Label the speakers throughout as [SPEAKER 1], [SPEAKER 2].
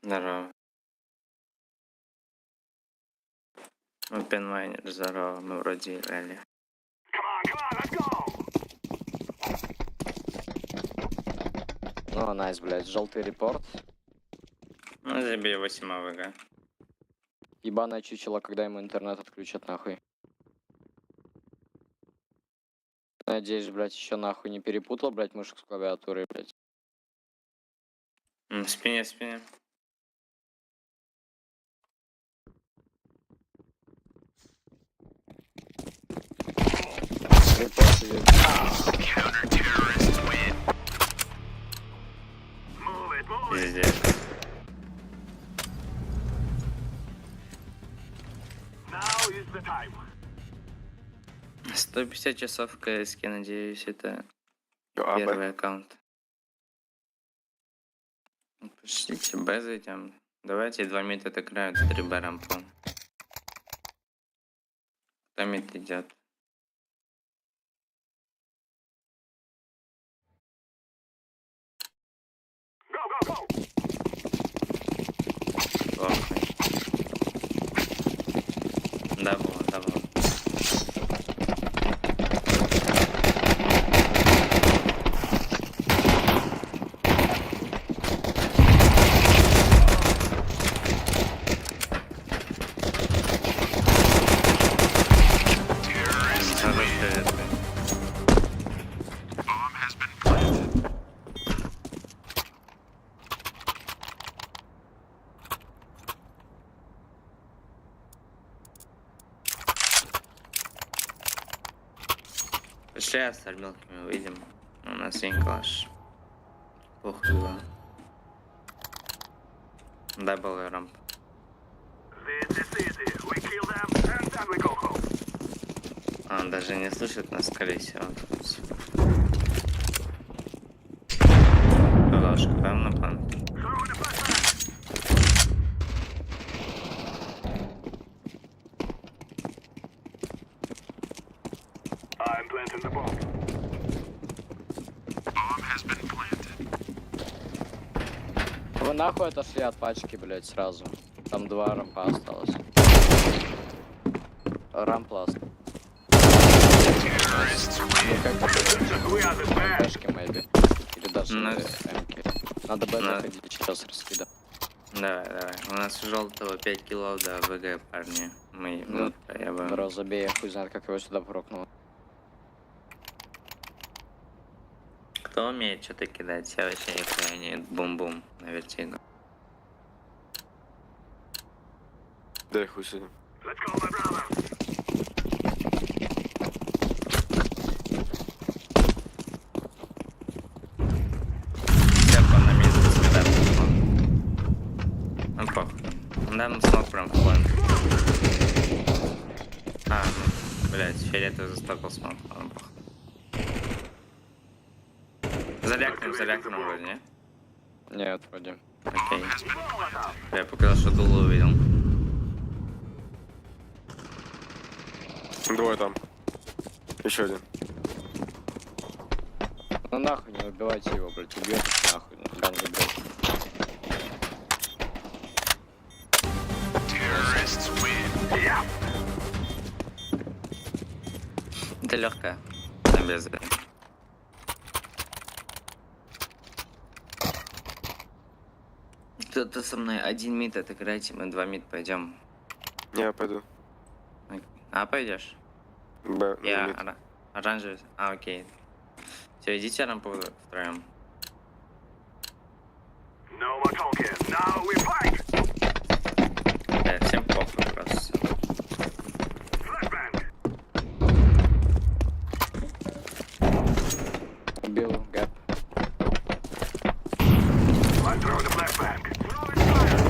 [SPEAKER 1] Здорово. Опенмайнер, здорово, мы вроде играли.
[SPEAKER 2] Ну, найс, блядь, желтый репорт.
[SPEAKER 1] Ну, забей 8 АВГ.
[SPEAKER 2] Ебаное чучело, когда ему интернет отключат, нахуй. Надеюсь, блядь, еще нахуй не перепутал, блядь, мышек с клавиатурой, блядь.
[SPEAKER 1] В спине, в спине.
[SPEAKER 2] Репорт идет.
[SPEAKER 1] Пиздец.
[SPEAKER 3] Now is the time.
[SPEAKER 1] 150 часов в КС, надеюсь, это
[SPEAKER 4] А,
[SPEAKER 1] первый аккаунт. Пошлите, Б зайдем. Давайте 2 мид отыграют, 3 Б рампу. Кто мид идет?
[SPEAKER 3] Go, go, go!
[SPEAKER 1] Плохо. Дабл.
[SPEAKER 3] Bomb has been planted.
[SPEAKER 1] 6 с армелками выйдем. У нас инклаш. Похуй его. Дабл и рамп.
[SPEAKER 3] This is easy. We kill them and then we go home.
[SPEAKER 1] Он даже не слышит нас, скорее всего. Ложка, прям на план.
[SPEAKER 3] Throw in a flashbang. I'm planting the bomb. Bomb has been planted.
[SPEAKER 2] Вы нахуй отошли от пачки, блядь, сразу. Там 2 рампа осталось. Рампласт. Ну как-то
[SPEAKER 3] We are the best.
[SPEAKER 2] пешки, maybe. Или даже
[SPEAKER 1] Ну,
[SPEAKER 2] эмки. Надо Б
[SPEAKER 1] ну.
[SPEAKER 2] заходить сейчас раскида.
[SPEAKER 1] Давай. У нас у желтого 5 килов до ВГ, парни. Мы
[SPEAKER 2] Ну,
[SPEAKER 1] проебаем.
[SPEAKER 2] Розабей, я хуй знает, как его сюда прокнул.
[SPEAKER 1] Кто умеет что-то кидать? Я вообще нихуя не бум-бум на вертигу.
[SPEAKER 4] дай хуй с ним.
[SPEAKER 3] Let's go, my brother.
[SPEAKER 1] Тяпа на месте всегда похуй. Ну похуй. Дам смог прям в план. Блять, фиолетовый застокал смог. Ладно, похуй. За реактором вроде, не?
[SPEAKER 2] Нет, вроде.
[SPEAKER 1] Окей. Я показал, что дуло увидел.
[SPEAKER 4] Двое там. Еще один.
[SPEAKER 2] Ну нахуй, не убивайте его, блядь, убьете нахуй. Ганги, блядь.
[SPEAKER 1] Это легкая. Без. Кто-то со мной один мид отыграйте, мы 2 мид пойдем.
[SPEAKER 4] Не, я пойду.
[SPEAKER 1] А, пойдешь?
[SPEAKER 4] Б.
[SPEAKER 1] Я
[SPEAKER 4] мид.
[SPEAKER 1] оранжевый. А, окей. Все, идите рампу втроем.
[SPEAKER 3] No more talking. Now we fight.
[SPEAKER 1] Всем похуй просто.
[SPEAKER 3] Flashbang.
[SPEAKER 2] Убил, гэп.
[SPEAKER 3] I throw the flashbang. Throwing fire.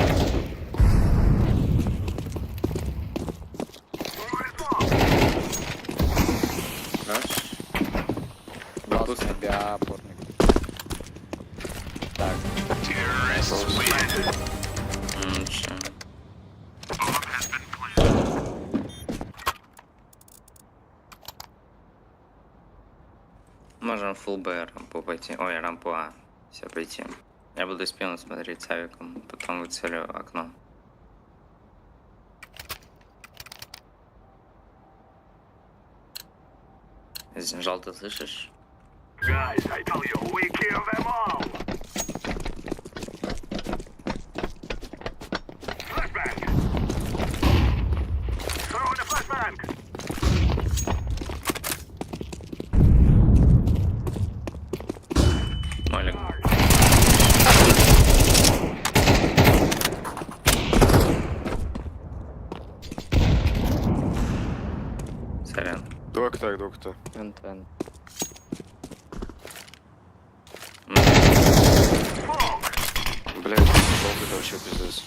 [SPEAKER 3] Throwing smoke.
[SPEAKER 1] Хорош.
[SPEAKER 2] Дал
[SPEAKER 1] Пусть.
[SPEAKER 2] себе опорник. Так,
[SPEAKER 1] Чё? Можем фулл Б рампу пойти. Ой, рампу А. Все, пойти. Я буду спину смотреть с авиком, потом выцелю окно. Желтый, слышишь?
[SPEAKER 3] Guys, I tell you, we kill them all. Flashbang. Throw the flashbang.
[SPEAKER 1] Молик. Сорян.
[SPEAKER 4] Двое кто, двое кто.
[SPEAKER 2] НТН.
[SPEAKER 4] Блядь, долго это вообще пиздец.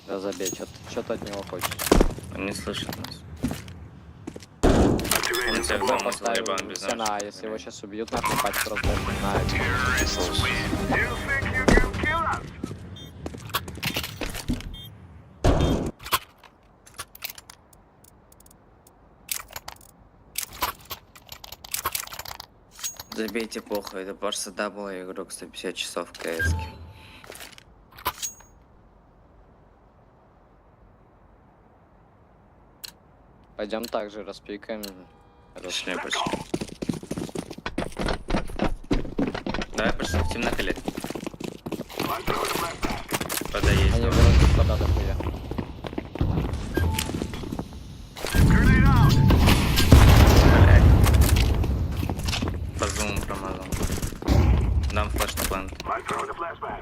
[SPEAKER 2] Да забей, что ты от него хочешь?
[SPEAKER 1] Он не слышит нас.
[SPEAKER 3] Activating
[SPEAKER 1] Он тебя
[SPEAKER 3] the
[SPEAKER 1] в дом
[SPEAKER 2] Поставил
[SPEAKER 1] либо без
[SPEAKER 2] все на А,
[SPEAKER 1] нас.
[SPEAKER 2] если его сейчас убьют, нахуй пачку раздать на А.
[SPEAKER 3] You think you can kill us?
[SPEAKER 1] Забейте похуй, это просто дабл игрок 150 часов в КС.
[SPEAKER 2] Пойдем также распикаем.
[SPEAKER 1] Пошли. Давай пошли в темноколет.
[SPEAKER 3] I throw the flashbang.
[SPEAKER 1] Подоесть.
[SPEAKER 2] Они вырастут пода дохуя.
[SPEAKER 3] Grenade out.
[SPEAKER 1] Блядь. По зуму промазал. Дам флеш на плант.
[SPEAKER 3] I throw the flashbang.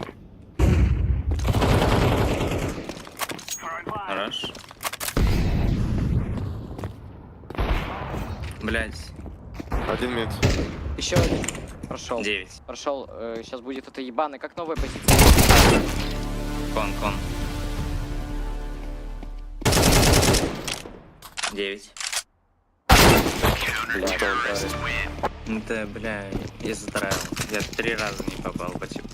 [SPEAKER 3] Throwing fire.
[SPEAKER 1] Хорош. Блять.
[SPEAKER 4] Один мид.
[SPEAKER 2] Еще один. Прошел.
[SPEAKER 1] 9.
[SPEAKER 2] Прошел. Сейчас будет это ебаный. Как новая позиция?
[SPEAKER 1] Кон. 9.
[SPEAKER 2] Блядь,
[SPEAKER 1] Это, бля, я затравил. Я 3 раза не попал по типу.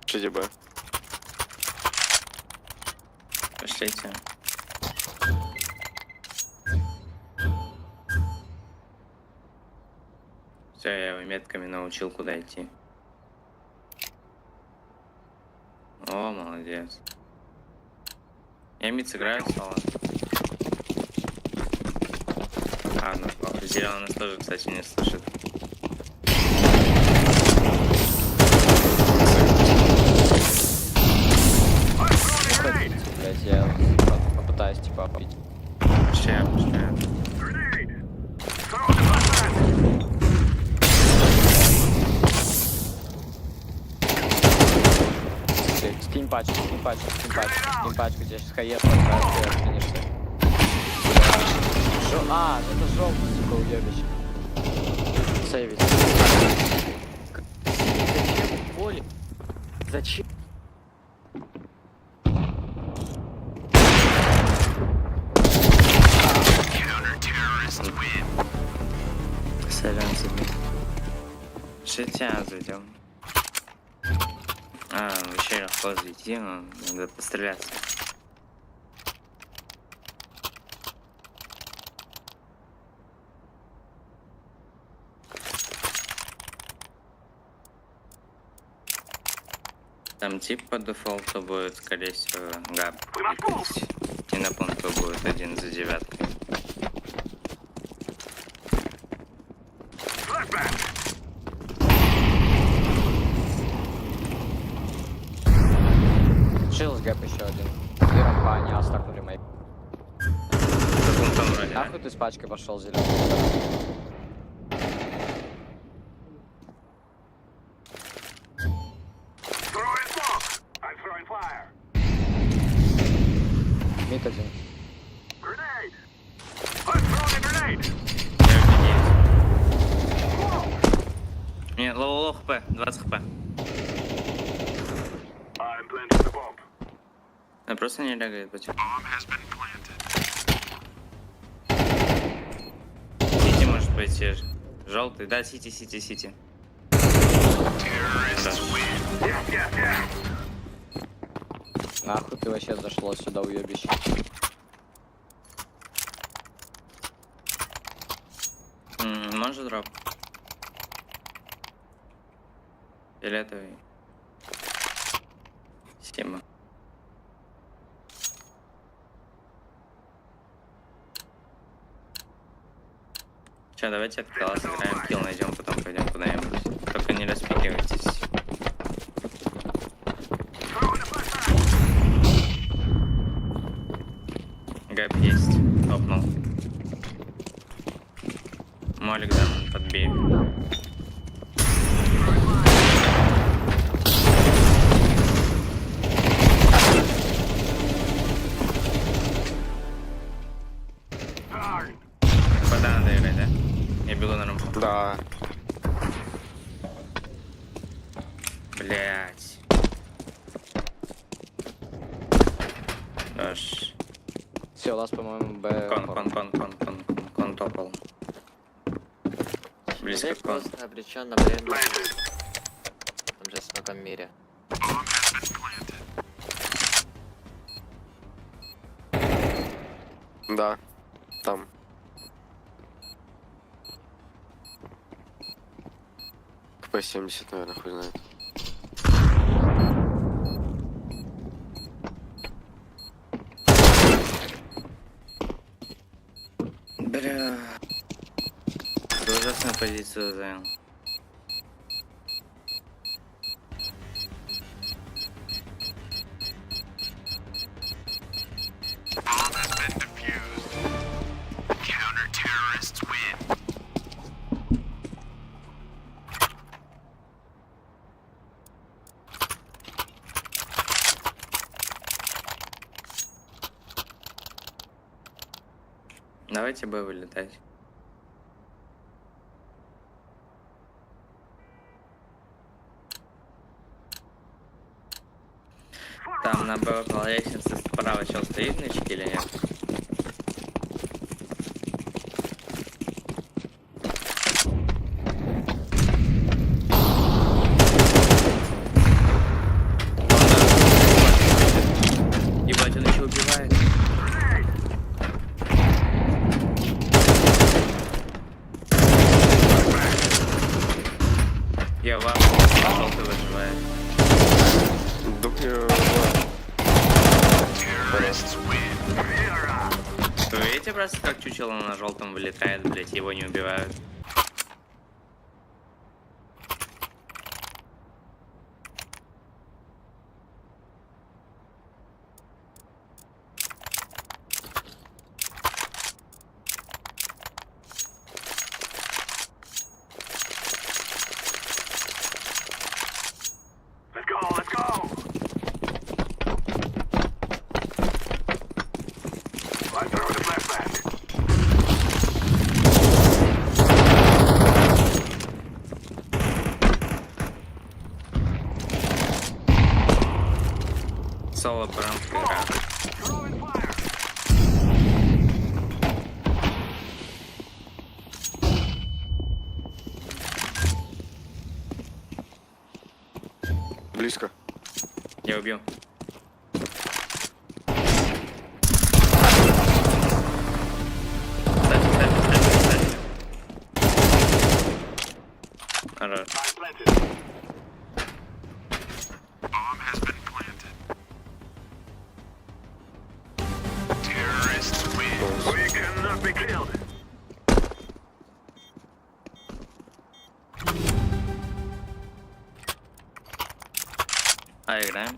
[SPEAKER 4] Шиди Б.
[SPEAKER 1] Пошлите. Все, я его метками научил, куда идти. О, молодец. Я мид сыграю, слава. А, ну, зеленый нас тоже, кстати, не слышит.
[SPEAKER 2] блядь, я попытаюсь типа попить.
[SPEAKER 1] Пошли.
[SPEAKER 3] Grenade. Throw the flashbang.
[SPEAKER 2] Скинь пачку, тебе сейчас хаес поставишь, ты откинешься. А, это желтый, сука, уебище. Сейвить. Зачем боли? Зачем?
[SPEAKER 1] Сорян, забей. Сейчас зайдем. А, вообще легко зайти, но надо постреляться. Там тип по дефолту будет, скорее всего, габ. И на пункту будет 1 за 9.
[SPEAKER 3] Flashbang.
[SPEAKER 2] Шилл с гэп еще один. И рампа, они астакнули мои.
[SPEAKER 1] За пунктом вроде, да?
[SPEAKER 2] Нахуй ты с пачкой пошел зеленый.
[SPEAKER 3] Throwing smoke. I'm throwing fire.
[SPEAKER 2] Мид один.
[SPEAKER 3] Grenade. I'm throwing a grenade.
[SPEAKER 1] Я офигеть.
[SPEAKER 3] Smoke.
[SPEAKER 1] Не, лоу хп, 20 хп.
[SPEAKER 3] I'm planting the bomb.
[SPEAKER 1] Он просто не лягает, батя.
[SPEAKER 3] Bomb has been planted.
[SPEAKER 1] Сити может быть желтый. Да, сити.
[SPEAKER 3] Terrorists win. Yes.
[SPEAKER 2] Нахуй ты вообще зашло сюда, уебище.
[SPEAKER 1] Может дроп? Фиолетовый. Система. Че, давайте от класс сыграем, килл найдем, потом пойдем куда-нибудь. Только не распикивайтесь.
[SPEAKER 3] Throwing a flashbang.
[SPEAKER 1] Гэп есть. Топнул. Молик, да, подбей.
[SPEAKER 3] Darn.
[SPEAKER 1] Вода надо играть, да? Я бегу на рампу.
[SPEAKER 4] Да.
[SPEAKER 1] Блять. Аж.
[SPEAKER 2] Все, у нас, по-моему, Б.
[SPEAKER 1] Кон топал. Близко
[SPEAKER 5] Человек
[SPEAKER 1] к кон.
[SPEAKER 5] просто обречен на время
[SPEAKER 3] Planted.
[SPEAKER 5] в том же смогом мире.
[SPEAKER 3] Bomb has been planted.
[SPEAKER 4] Да. Там. КП-70, наверное, хуй знает.
[SPEAKER 1] Бля. Ты ужасную позицию занял.
[SPEAKER 3] Bomb has been defused. Counter-terrorists win.
[SPEAKER 1] Давайте Б вылетать. Там на Б около лестницы справа чел стоит на чеке или нет? Ебать, он еще убивает. Я вам желтый выживает.
[SPEAKER 3] Terrorists win.
[SPEAKER 1] Вы видите просто, как чучело на желтом вылетает, блять, его не убивают.
[SPEAKER 3] Let's go. I'm throwing a flashbang.
[SPEAKER 4] Близко.
[SPEAKER 1] Я убил. Ставь. Хорош.
[SPEAKER 3] I'm planted. Bomb has been planted. Terrorists win. We cannot be killed.
[SPEAKER 1] А, играем.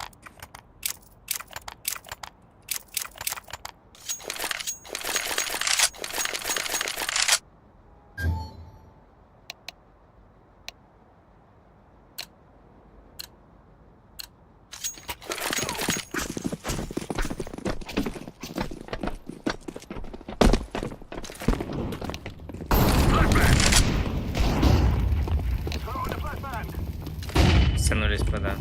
[SPEAKER 3] Throw in the flashbang.
[SPEAKER 1] Стянулись пода.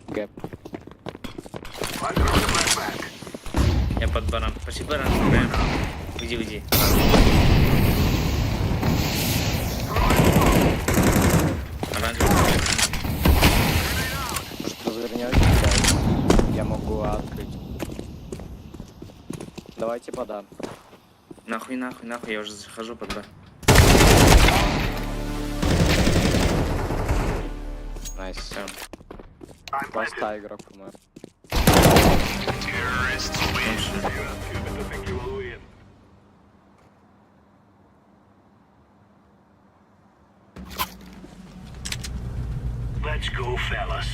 [SPEAKER 2] Гэп.
[SPEAKER 3] I'm throwing the flashbang.
[SPEAKER 1] Я под баром. Пошли баром сыграем. Уйди. Оранжевый.
[SPEAKER 2] Может, развернете? Я могу открыть. Давайте подам.
[SPEAKER 1] Нахуй, я уже захожу под бар.
[SPEAKER 2] Найс.
[SPEAKER 1] Все.
[SPEAKER 3] I'm planted.
[SPEAKER 2] Пласта игрок, по-моему.
[SPEAKER 3] Terrorists win. You have stupid to think you will win. Let's go, fellas.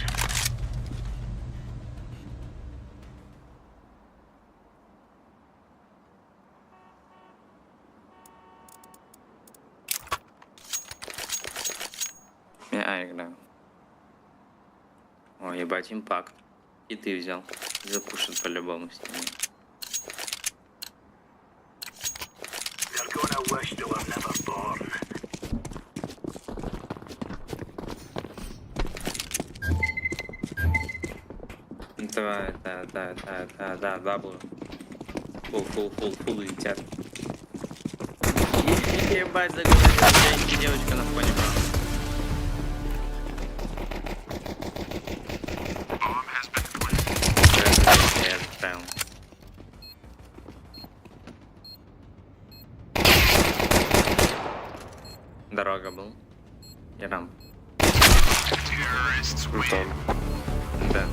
[SPEAKER 1] Я играю. О, ебать, импакт. И ты взял. Запушит по-любому с ними.
[SPEAKER 3] They're gonna wish they were never born.
[SPEAKER 1] Да, даблю. Фул летят. Ебать, заговорила девочка на фоне.
[SPEAKER 3] Bomb has been planted.
[SPEAKER 1] Я заставил. Дорога был. И рамп.
[SPEAKER 3] Terrorists
[SPEAKER 4] Ну
[SPEAKER 3] win.
[SPEAKER 4] там.
[SPEAKER 1] Да.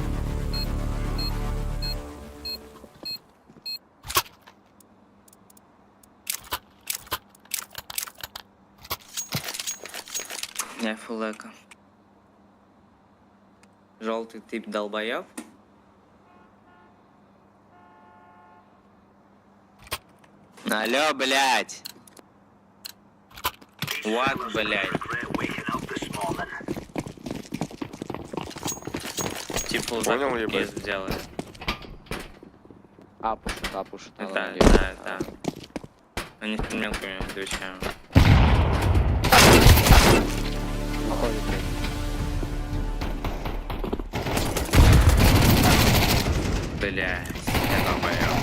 [SPEAKER 1] Я фулека. Желтый тип долбоёб. Алло, блядь. Вот, блядь.
[SPEAKER 3] Regret waking up this morning.
[SPEAKER 1] Типа
[SPEAKER 4] Понял,
[SPEAKER 1] уже
[SPEAKER 4] ебать?
[SPEAKER 1] делает.
[SPEAKER 2] Апушит. надо
[SPEAKER 1] Да.
[SPEAKER 2] надеяться.
[SPEAKER 1] Они с мелкими отвечают.
[SPEAKER 2] Выходит.
[SPEAKER 1] Блядь, я долбоёб.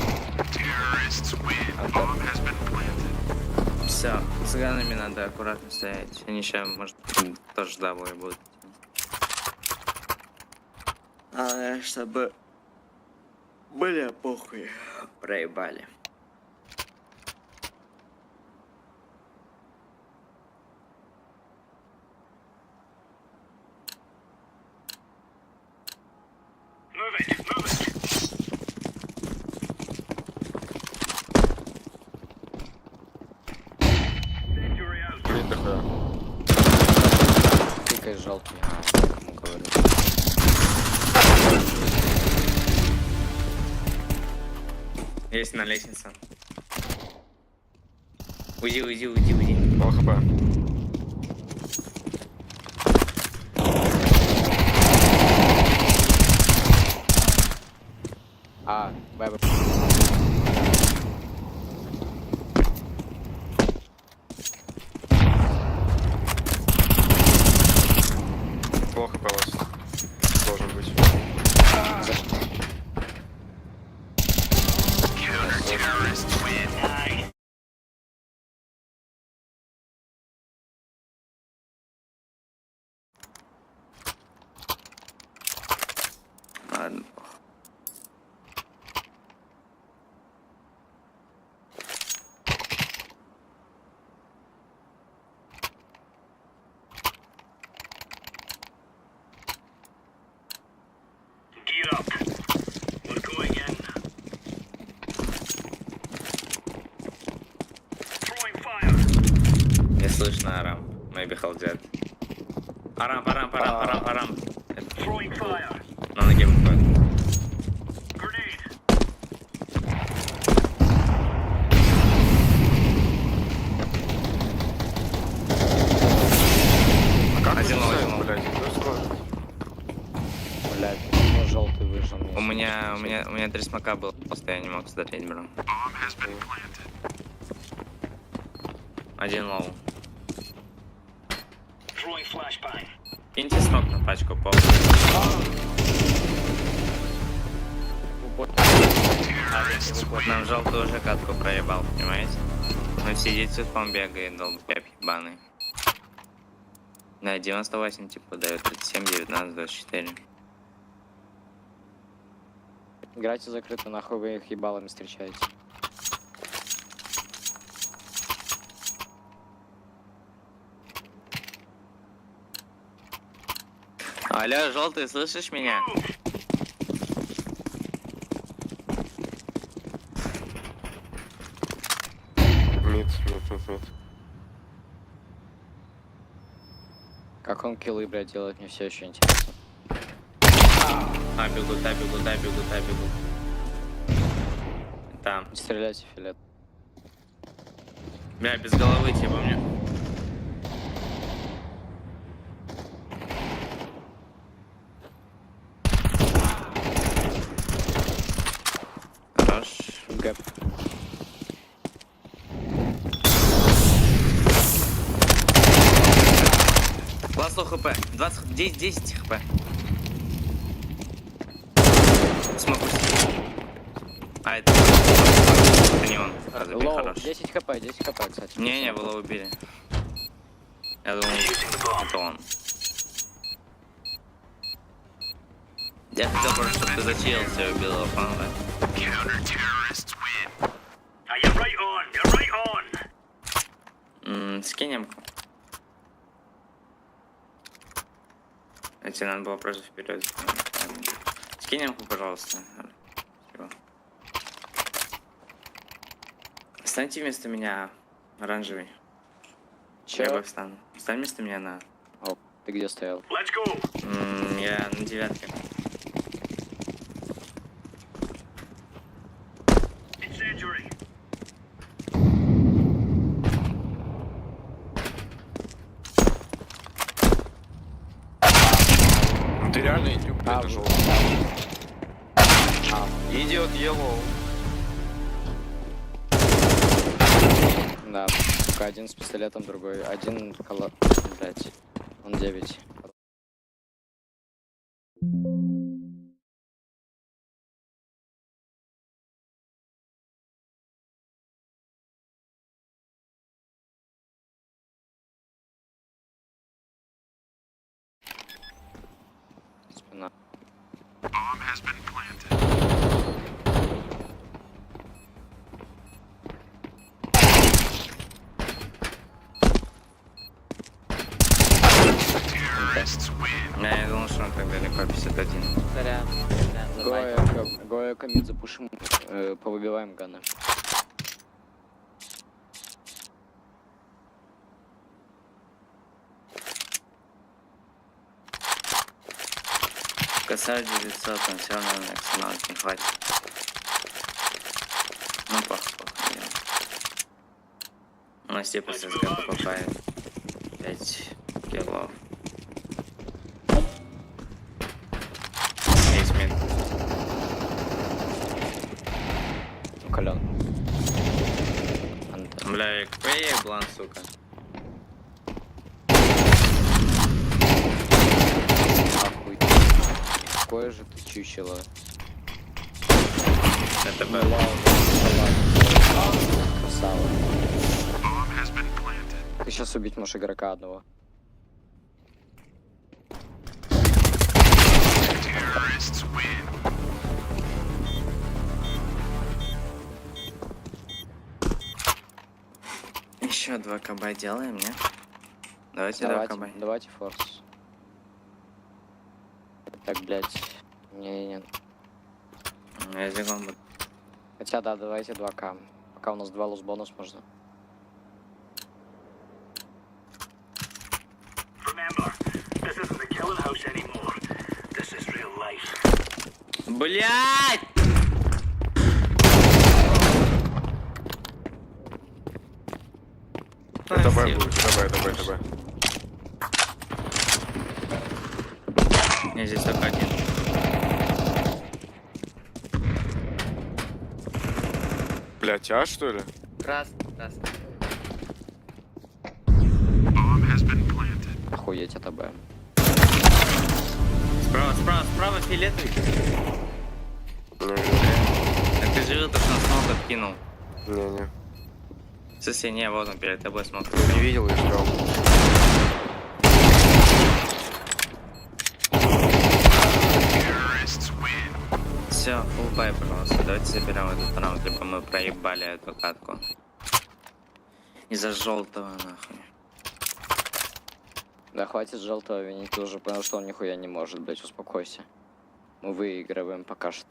[SPEAKER 3] Terrorists win. Bomb has been planted.
[SPEAKER 1] Все, с цыганами надо аккуратно стоять. Они сейчас, может, тоже даблы будут. Чтобы... Бля, похуй. Проебали.
[SPEAKER 3] Move it. Injury out.
[SPEAKER 4] Блин, дохуя.
[SPEAKER 2] Тыкай желтый. Кому говорю.
[SPEAKER 1] Есть на лестнице. Уйди.
[SPEAKER 4] О, хп.
[SPEAKER 2] Бэбэ.
[SPEAKER 4] Плохо по вас. Должен быть.
[SPEAKER 3] Counter-terrorists win.
[SPEAKER 1] слышно Арам. Maybe hold that. Арам.
[SPEAKER 3] Throwing fire.
[SPEAKER 1] На ноге выходит.
[SPEAKER 3] Grenade.
[SPEAKER 1] Один лоу, один лоу.
[SPEAKER 4] блядь, кто скажет?
[SPEAKER 2] Блядь, ну желтый выжил.
[SPEAKER 1] У меня 3 смока было, просто я не мог сдать, бро. Один лоу.
[SPEAKER 3] Throwing flashbang.
[SPEAKER 1] Киньте смок на пачку, пол. Нам желтый уже катку проебал, понимаете? Он сидит в цветком бегает, долбоеб ебаный. Да, 98 типа дает 37, 19, 24.
[SPEAKER 2] Играйте закрыто, нахуй вы их ебалами встречаете.
[SPEAKER 1] Алло, желтый, слышишь меня?
[SPEAKER 4] Мид.
[SPEAKER 2] Как он киллы, блядь, делает, мне все еще интересно.
[SPEAKER 1] Бегут. Там.
[SPEAKER 2] Не стреляйте, Филет.
[SPEAKER 1] Бля, без головы типа мне. Хорош.
[SPEAKER 2] Гэп.
[SPEAKER 1] Ласло хп. 10 хп. Смогу. А, это не он. Разобей,
[SPEAKER 2] Лоу,
[SPEAKER 1] хорош.
[SPEAKER 2] 10 хп, кстати.
[SPEAKER 1] Не, было убили. Я думал, это он. Я хотел просто, чтобы ты зачелился и убил его, понял, да?
[SPEAKER 3] Are you right on? You're right on.
[SPEAKER 1] Скинем. Тебе надо было просто вперед. Скинем, пожалуйста. Спасибо. Встаньте вместо меня, оранжевый. Я бы
[SPEAKER 2] Че?
[SPEAKER 1] встану. Встань вместо меня на...
[SPEAKER 2] О, ты где стоял?
[SPEAKER 3] Let's go.
[SPEAKER 1] Я на 9.
[SPEAKER 3] Incendiary.
[SPEAKER 4] Ты реально идиот,
[SPEAKER 2] А,
[SPEAKER 4] это
[SPEAKER 2] вы-
[SPEAKER 4] желтый. Идиот yellow.
[SPEAKER 2] Да, только один с пистолетом, другой. Один коло... Блять. Он 9. Спина.
[SPEAKER 1] Я думал, что он так далеко, 51.
[SPEAKER 5] Сорян.
[SPEAKER 2] Гоя комит запушим, повыбиваем ганы.
[SPEAKER 1] Касаюсь 900, там все равно на эксонал не хватит. Ну, плохо. У нас типа с СГ покупает 5 кило. Есть мид.
[SPEAKER 2] Уколен.
[SPEAKER 1] Бля, какой я еблан, сука.
[SPEAKER 2] Охуй. Какое же ты чучело.
[SPEAKER 1] Это
[SPEAKER 2] Ну
[SPEAKER 1] был.
[SPEAKER 2] ладно. Красава. Ты сейчас убить можешь игрока одного.
[SPEAKER 1] Еще 2 КБ делаем, не? Давайте 2 КБ.
[SPEAKER 2] Давайте форс. Так, блять. Не.
[SPEAKER 1] Я зигом буду.
[SPEAKER 2] Хотя да, давайте 2К. Пока у нас 2 лос бонус можно.
[SPEAKER 1] Блять!
[SPEAKER 4] Это Б будет, это Б.
[SPEAKER 1] Не, здесь только один.
[SPEAKER 4] Блять, а что ли?
[SPEAKER 5] Красный, красный.
[SPEAKER 2] Охуеть, это Б.
[SPEAKER 1] Справа фиолетовый.
[SPEAKER 4] Не,
[SPEAKER 1] Так ты же видел, то, что он смог откинул.
[SPEAKER 4] не.
[SPEAKER 1] Слушай, не, вот он перед тобой смог.
[SPEAKER 4] Не видел, я сказал.
[SPEAKER 1] Все, фулбай, пожалуйста. Давайте заберем этот раунд, либо мы проебали эту катку. Из-за желтого, нахуй.
[SPEAKER 2] Да хватит желтого винить, ты уже понял, что он нихуя не может, блять, успокойся. Мы выигрываем пока что.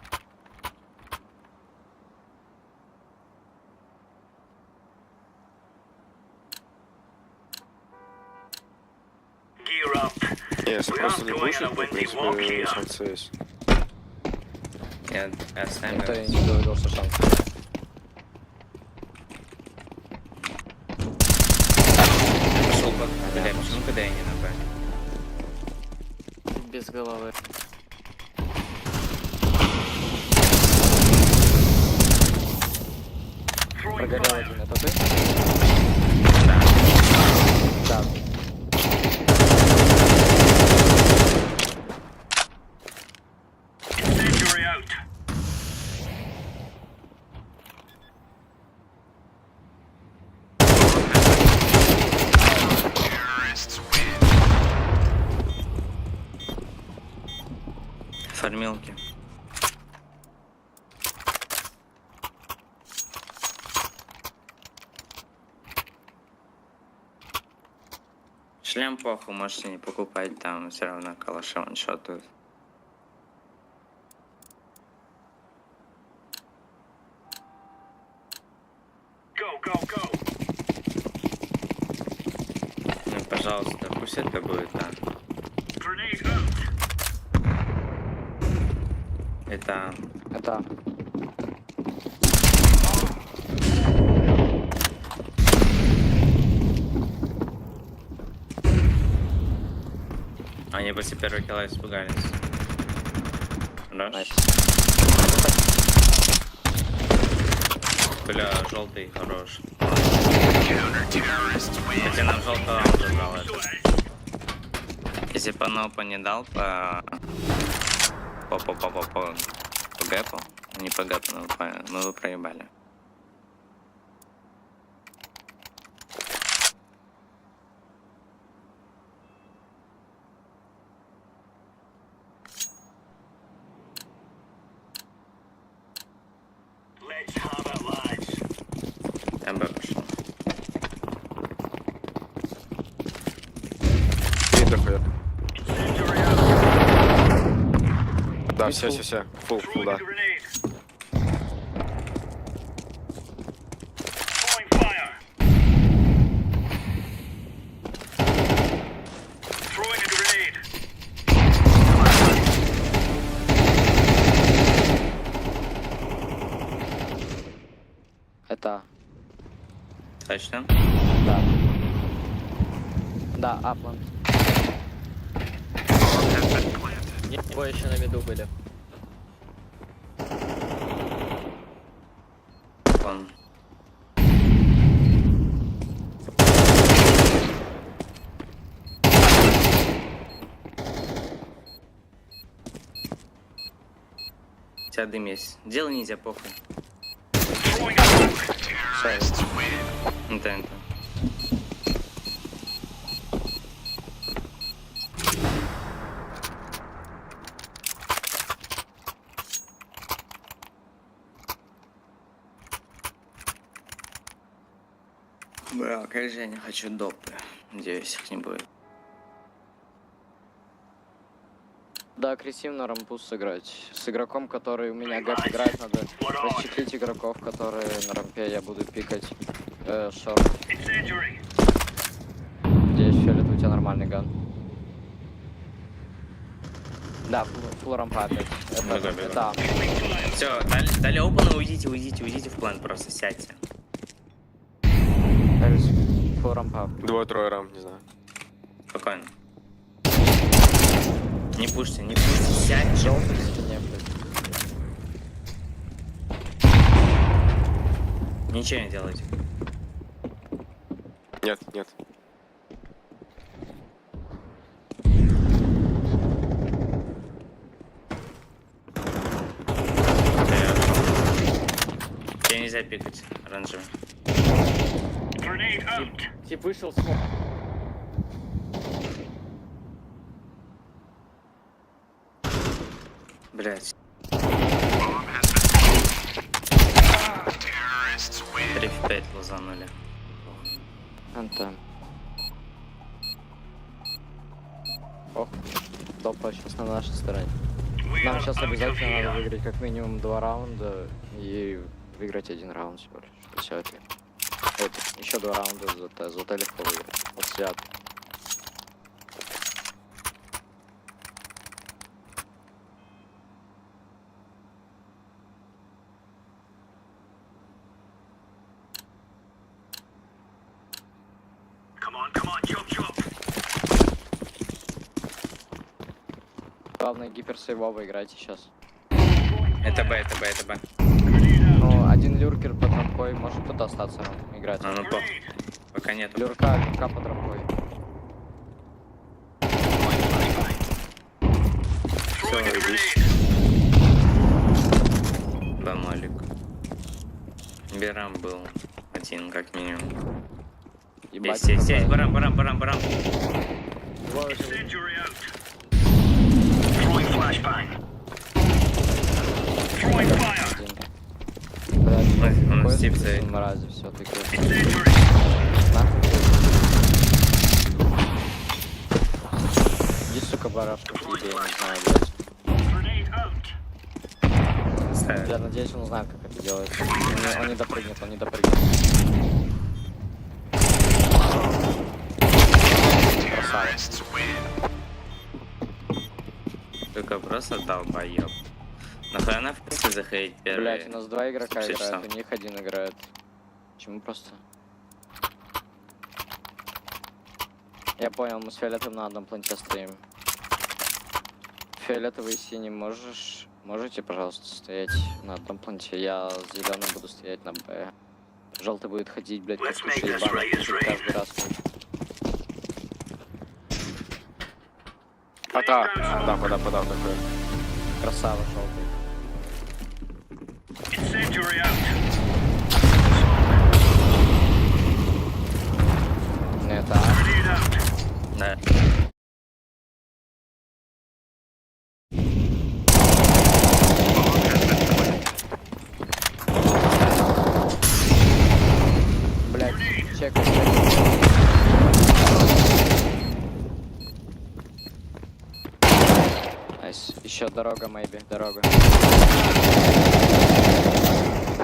[SPEAKER 3] Gear up.
[SPEAKER 4] Не, если просто не пушить, то, в принципе, шансы есть.
[SPEAKER 1] Я с нами.
[SPEAKER 2] Никто и не говорил, что шанс.
[SPEAKER 1] Пошел под. Бля, почему когда я не на Б?
[SPEAKER 5] Без головы.
[SPEAKER 3] Throwing
[SPEAKER 2] Прогорел
[SPEAKER 3] fire.
[SPEAKER 2] один, это ты? Да.
[SPEAKER 3] Incendiary out.
[SPEAKER 1] Формилки. Шлем похуй, можете не покупать, там все равно калаши ваншотают.
[SPEAKER 3] Go.
[SPEAKER 1] Ну, пожалуйста, пусть это будет, да.
[SPEAKER 3] Grenade out.
[SPEAKER 1] Это...
[SPEAKER 2] Это.
[SPEAKER 1] Они после первого килла испугались. Хорош.
[SPEAKER 2] Найс.
[SPEAKER 1] Бля, желтый хорош. Хотя нам желтого он забрал это. Если бы Нопа не дал по гэпу, не по гэпу, но мы бы проебали.
[SPEAKER 3] Let's have it, lads.
[SPEAKER 1] Я бы пошел.
[SPEAKER 4] И дохуя.
[SPEAKER 3] Incendiary out.
[SPEAKER 4] Да, все. Фул,
[SPEAKER 3] Throwing
[SPEAKER 4] да.
[SPEAKER 3] a grenade. Throwing fire. Throwing a grenade.
[SPEAKER 2] Это.
[SPEAKER 1] Точно?
[SPEAKER 2] Да. Да, Апланд.
[SPEAKER 5] Нет, его еще на виду были.
[SPEAKER 1] Он. У тебя дым есть. Делай нельзя, похуй.
[SPEAKER 3] Throwing a smoke.
[SPEAKER 1] Это. Бля, как же я не хочу допы. Надеюсь, их не будет.
[SPEAKER 2] Да, агрессивно рампус сыграть. С игроком, который у меня гэп играет, надо расчехлить игроков, которые на рампе я буду пикать шорт.
[SPEAKER 3] Incendiary.
[SPEAKER 2] Надеюсь, Фиолет, у тебя нормальный ган. Да, фул рампа опять.
[SPEAKER 1] Бегу,
[SPEAKER 2] Это,
[SPEAKER 1] бегу.
[SPEAKER 2] это
[SPEAKER 1] Все, дали опена, уйдите в план просто, сядьте.
[SPEAKER 2] фул рампа.
[SPEAKER 4] Двое-трое рам, не знаю.
[SPEAKER 1] Спокойно. Не пушьте, сядьте.
[SPEAKER 2] Желтый в стене, блядь.
[SPEAKER 1] Ничего не делайте.
[SPEAKER 4] Нет, нет.
[SPEAKER 1] Тебе нельзя пикать оранжевый.
[SPEAKER 3] Grenade out.
[SPEAKER 5] Тип вышел смог.
[SPEAKER 1] Блять.
[SPEAKER 3] Terrorists win.
[SPEAKER 1] 3 в 5 лузанули.
[SPEAKER 2] НТ. Ох, допа сейчас на нашей стороне.
[SPEAKER 3] We
[SPEAKER 2] Нам
[SPEAKER 3] are
[SPEAKER 2] сейчас
[SPEAKER 3] out of
[SPEAKER 2] обязательно надо
[SPEAKER 3] here.
[SPEAKER 2] выиграть как минимум 2 раунда и выиграть 1 раунд всего лишь. Все это. Еще 2 раунда за Т легко выиграть. Вот свят.
[SPEAKER 3] Come on, chop chop.
[SPEAKER 2] Главное гиперсейвово играйте сейчас.
[SPEAKER 1] Это Б.
[SPEAKER 2] Ну, один люркер под рамкой, может кто-то остаться играть.
[SPEAKER 1] А ну пока нету.
[SPEAKER 2] Люрка под рамкой.
[SPEAKER 3] Throwing a grenade.
[SPEAKER 1] Да, Малик. Берам был один, как минимум.
[SPEAKER 2] Ебать,
[SPEAKER 1] Есть,
[SPEAKER 2] какая.
[SPEAKER 1] барам.
[SPEAKER 5] Двое живых.
[SPEAKER 3] Incendiary out. Throwing flashbang. Throwing fire.
[SPEAKER 2] Блядь,
[SPEAKER 1] Он
[SPEAKER 2] какой
[SPEAKER 1] стип
[SPEAKER 2] ты
[SPEAKER 1] стоит.
[SPEAKER 2] мрази все-таки.
[SPEAKER 3] Incendiary.
[SPEAKER 2] Нахуй. Иди, сука, барашка, иди, я не знаю, блядь.
[SPEAKER 3] Grenade out.
[SPEAKER 1] Ставят.
[SPEAKER 2] Я надеюсь, он знает, как это делается. Он не допрыгнет.
[SPEAKER 3] Terrorists win.
[SPEAKER 1] Только просто долбоёб. Нахуй она в принципе заходить первый.
[SPEAKER 2] Блять, у нас 2 игрока
[SPEAKER 1] 6
[SPEAKER 2] играют,
[SPEAKER 1] часов.
[SPEAKER 2] у них 1 играет. Почему просто? Я понял, мы с фиолетовым на одном планете стоим. Фиолетовый и синий можете, пожалуйста, стоять на одном планете? Я с зеленым буду стоять на Б. Желтый будет ходить, блять, как
[SPEAKER 3] Let's make
[SPEAKER 2] туши
[SPEAKER 3] this
[SPEAKER 2] ебаный,
[SPEAKER 3] rain is rain.
[SPEAKER 2] каждый раз.
[SPEAKER 4] Пота. Подав такой.
[SPEAKER 2] Красава, желтый.
[SPEAKER 3] Incendiary out.
[SPEAKER 2] Нет,
[SPEAKER 3] Grenade out.
[SPEAKER 1] Да.
[SPEAKER 2] блять, чек. Найс. Еще дорога, maybe, дорога.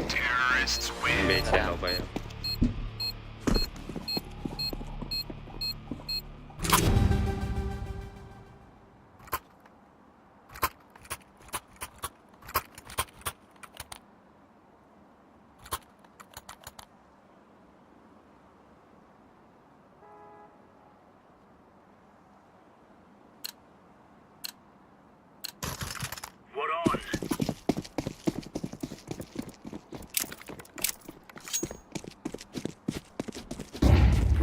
[SPEAKER 3] Terrorists win.
[SPEAKER 1] Бейте, долбоёб.
[SPEAKER 3] What on?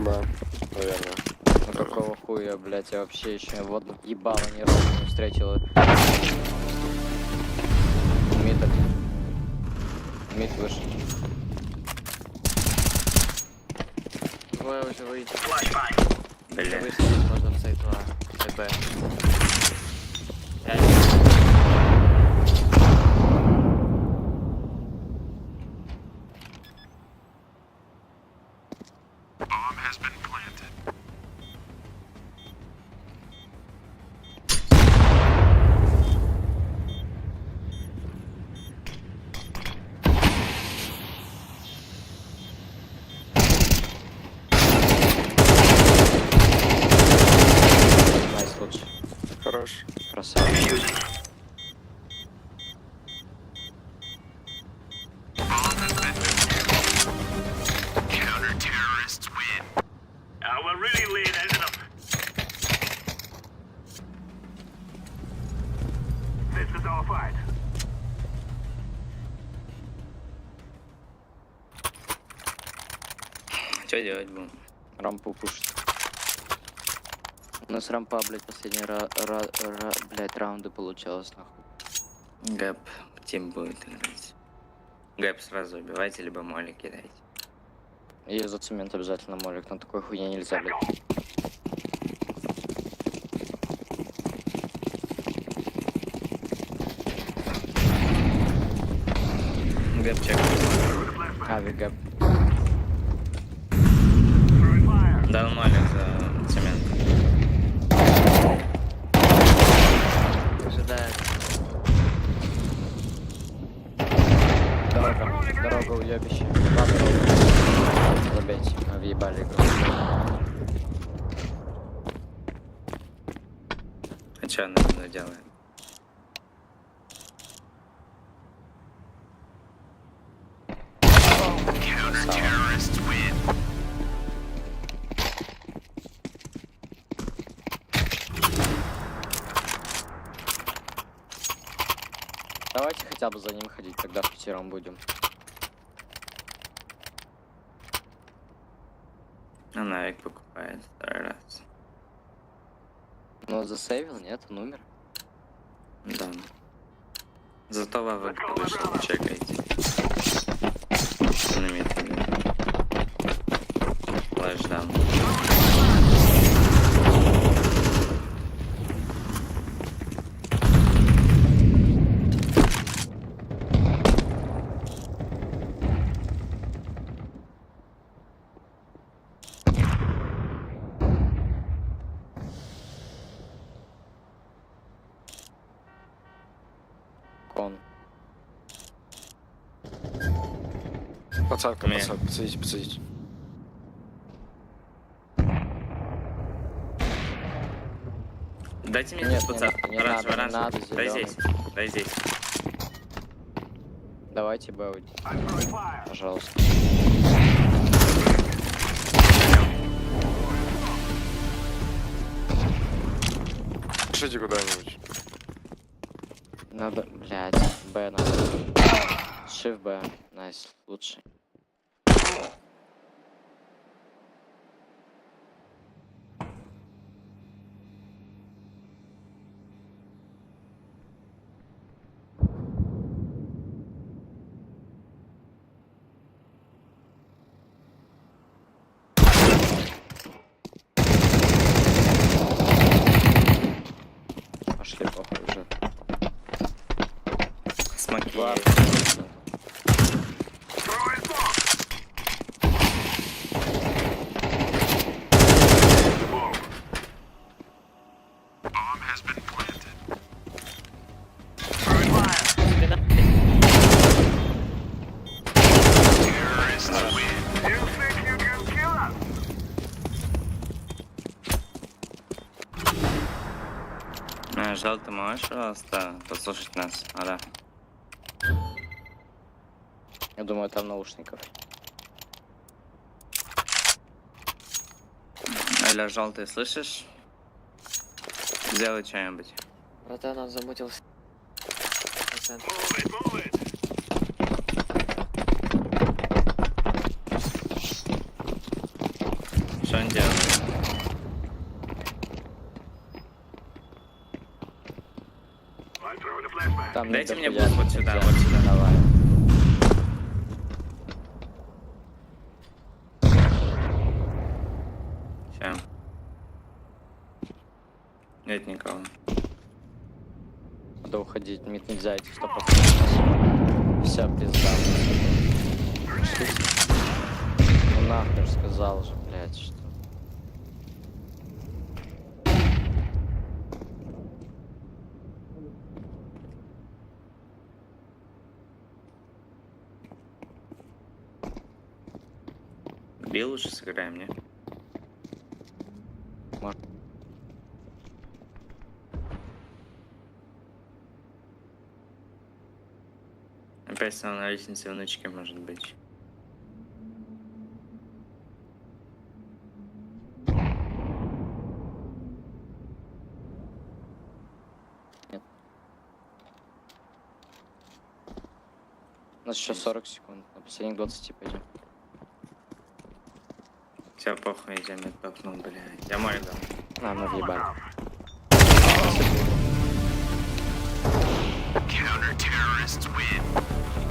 [SPEAKER 4] Да, наверное.
[SPEAKER 2] Ну какого хуя, блять, я вообще еще вот ебало ни разу не встретил. Мид вышел.
[SPEAKER 5] Двое уже выйти.
[SPEAKER 3] Flashbang.
[SPEAKER 1] Бля.
[SPEAKER 5] Выставить можно в сайту ТБ.
[SPEAKER 3] Bomb has been planted.
[SPEAKER 2] Найс, лучше.
[SPEAKER 4] Хорош.
[SPEAKER 2] Красава. Красава.
[SPEAKER 3] We're really laying into them. This is our fight.
[SPEAKER 1] Что делать будем?
[SPEAKER 2] Рампу пушит. У нас рампа, блядь, последний блядь, раунды получалось, нахуй.
[SPEAKER 1] Гэп тим будет играть. Гэп сразу убивайте, либо моли кидайте.
[SPEAKER 2] И за цемент обязательно молик, на такой хуйне нельзя, блядь.
[SPEAKER 1] Гэп чек.
[SPEAKER 2] Авик гэп.
[SPEAKER 3] Throwing fire.
[SPEAKER 1] Дал моли за цемент.
[SPEAKER 5] Ожидает.
[SPEAKER 2] Дорога уебище. Два дорога. Забейте, мы въебали игру.
[SPEAKER 1] А что она делает?
[SPEAKER 2] Давайте хотя бы за ним ходить, тогда в пятером будем.
[SPEAKER 1] Она век покупает второй раз.
[SPEAKER 2] Ну, засейвил, нет, он умер.
[SPEAKER 1] Да. Зато Вавек вышел, чекайте. На методе. Флэшдаун.
[SPEAKER 2] Кон.
[SPEAKER 4] Подсадка,
[SPEAKER 1] Не.
[SPEAKER 4] подсадка, подсадите, подсадите.
[SPEAKER 1] Дайте мне
[SPEAKER 2] Нет,
[SPEAKER 1] здесь
[SPEAKER 2] не
[SPEAKER 1] пацан.
[SPEAKER 2] надо, не
[SPEAKER 1] Оранжевый,
[SPEAKER 2] надо, не
[SPEAKER 1] оранжевый.
[SPEAKER 2] надо,
[SPEAKER 1] Дай
[SPEAKER 2] зелёный.
[SPEAKER 1] здесь. Дай здесь.
[SPEAKER 2] Давайте бэуди,
[SPEAKER 3] I'm throwing fire.
[SPEAKER 2] пожалуйста.
[SPEAKER 4] Пишите куда-нибудь.
[SPEAKER 2] Надо, блядь, Б надо. Shift Б, найс, лучший. Пошли похуй уже.
[SPEAKER 1] Смоки.
[SPEAKER 2] Ладно.
[SPEAKER 3] Throwing smoke. Bomb has been planted. Throwing fire. Terrorists win. You think you can kill us?
[SPEAKER 1] Желтый, можешь, пожалуйста, послушать нас? А, да.
[SPEAKER 2] Я думаю, там наушников.
[SPEAKER 1] Алло, желтый, слышишь? Сделай что-нибудь.
[SPEAKER 5] Братан, он замутился. Процент.
[SPEAKER 3] Move it, move it.
[SPEAKER 1] Что он делает?
[SPEAKER 3] I'm throwing a flashbang.
[SPEAKER 2] Там
[SPEAKER 1] Дайте мне
[SPEAKER 2] дохуя
[SPEAKER 1] буст вот сюда,
[SPEAKER 2] нельзя.
[SPEAKER 1] вот сюда.
[SPEAKER 2] Давай.
[SPEAKER 1] Ща. Нет никого.
[SPEAKER 2] Надо уходить, мид нельзя идти 100%. Вся пизда. Ну нахуй сказал же, блядь, что.
[SPEAKER 1] Бил лучше сыграем, не? Кажется, он на лестнице внучки может быть.
[SPEAKER 2] У нас еще 40 секунд. На последних 20 пойдем.
[SPEAKER 1] Все, похуй, я не топнул, блядь. Я мой дал.
[SPEAKER 2] На, мы въебали.
[SPEAKER 3] Counter-terrorists win.